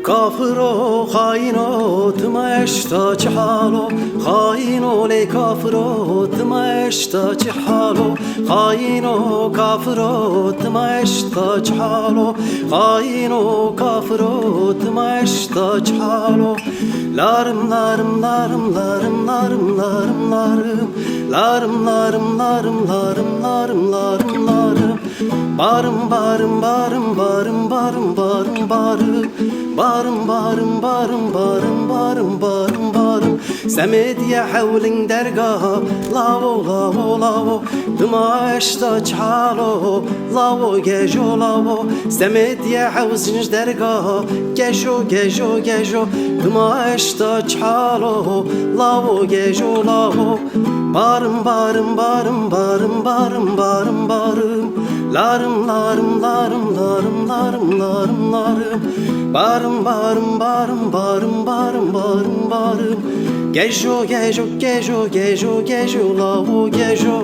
Kafiro haino tıma eşta çihalo Haino le kafiro tıma eşta çihalo Haino kafiro tıma eşta çihalo Haino kafiro tıma eşta çihalo Larım larım larım larım larım larım larım Larım larım larım larım larım larım larım Barım barım barım barım barım barım barım Barım barım barım barım barım barım barım Semediye havlin dergaha Lavo lavo lavo Dıma eşta çhalo Lavo gejo lavo Semediye havzinj dergaha Gejo gejo gejo Dıma eşta çhalo Lavo gejo lavo Barım barım barım barım barım barım barım Larım larım larım larım larım larım larım Barım barım barım barım barım barım barım Gejo gejo gejo gejo gejo lavo gejo